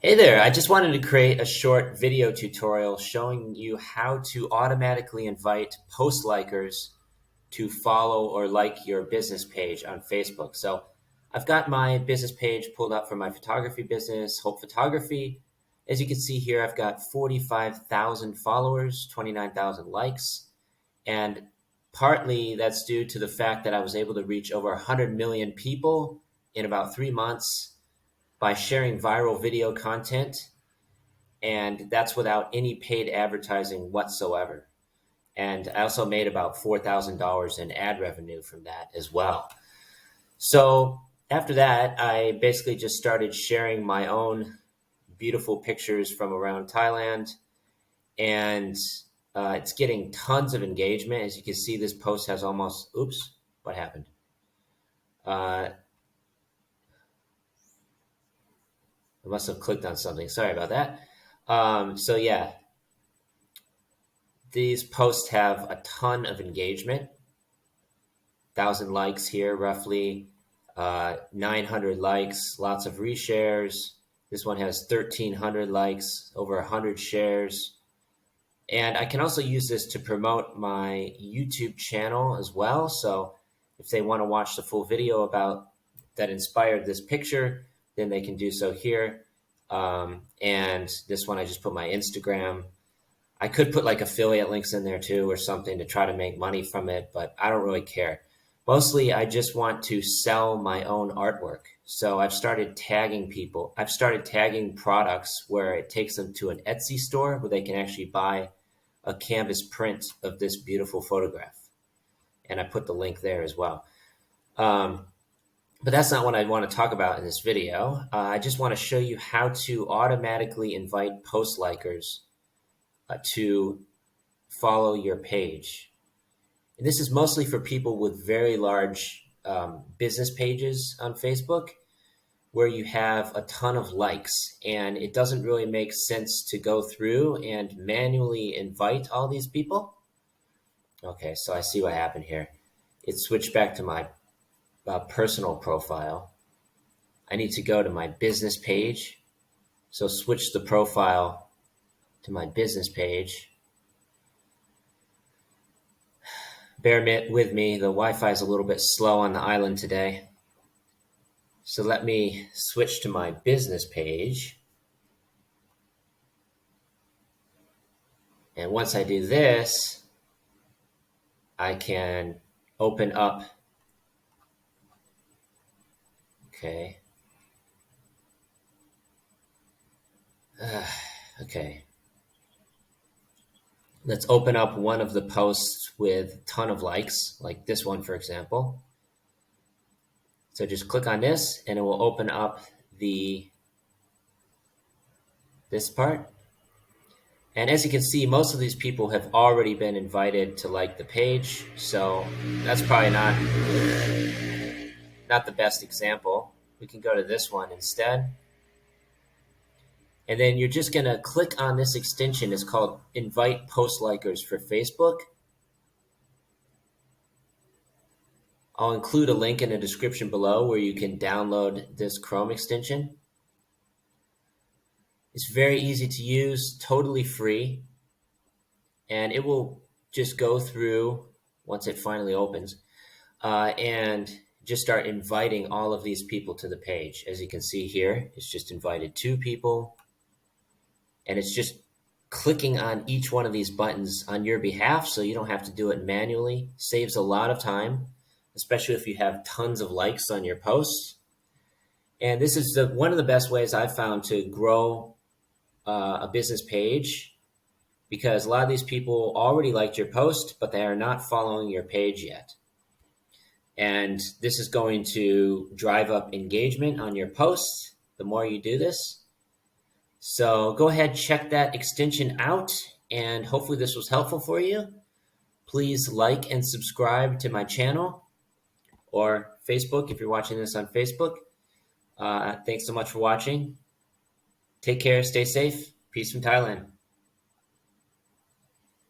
Hey there, I just wanted to create a short video tutorial showing you how to automatically invite post likers to follow or like your business page on Facebook. So I've got my business page pulled up for my photography business, Hope Photography. As you can see here, I've got 45,000 followers, 29,000 likes, and partly that's due to the fact that I was able to reach over 100 million people in about 3 months by sharing viral video content, and that's without any paid advertising whatsoever. And I also made about $4,000 in ad revenue from that as well. So after that, I basically just started sharing my own beautiful pictures from around Thailand, and it's getting tons of engagement. As you can see, this post has almost, oops, what happened? I must have clicked on something. Sorry about that. So yeah, these posts have a ton of engagement. 1,000 likes here, roughly 900 likes, lots of reshares. This one has 1,300 likes, over 100 shares. And I can also use this to promote my YouTube channel as well. So if they want to watch the full video about that inspired this picture, then they can do so here. And this one, I just put my Instagram. I could put like affiliate links in there too or something to try to make money from it, but I don't really care. Mostly, I just want to sell my own artwork. So I've started tagging people. I've started tagging products where it takes them to an Etsy store where they can actually buy a canvas print of this beautiful photograph. And I put the link there as well. But that's not what I want to talk about in this video. I just want to show you how to automatically invite post likers to follow your page. And this is mostly for people with very large business pages on Facebook where you have a ton of likes, and it doesn't really make sense to go through and manually invite all these people. Okay, so I see what happened here. It switched back to my personal profile. I need to go to my business page. So switch the profile to my business page. Bear with me, the Wi-Fi is a little bit slow on the island today. So let me switch to my business page. And once I do this, I can open up. Okay. Okay. Let's open up one of the posts with a ton of likes, like this one, for example. So just click on this and it will open up this part. And as you can see, most of these people have already been invited to like the page. So that's probably not the best example. We can go to this one instead. And then you're just going to click on this extension. It's called Invite Post Likers for Facebook. I'll include a link in the description below where you can download this Chrome extension. It's very easy to use, totally free, and it will just go through once it finally opens and just start inviting all of these people to the page. As you can see here, it's just invited 2 people, and it's just clicking on each one of these buttons on your behalf, so you don't have to do it manually. Saves a lot of time, especially if you have tons of likes on your posts. And this is one of the best ways I've found to grow a business page, because a lot of these people already liked your post, but they are not following your page yet. And this is going to drive up engagement on your posts the more you do this. So go ahead, check that extension out, and hopefully this was helpful for you. Please like and subscribe to my channel or Facebook if you're watching this on Facebook. Thanks so much for watching. Take care, stay safe. Peace from Thailand.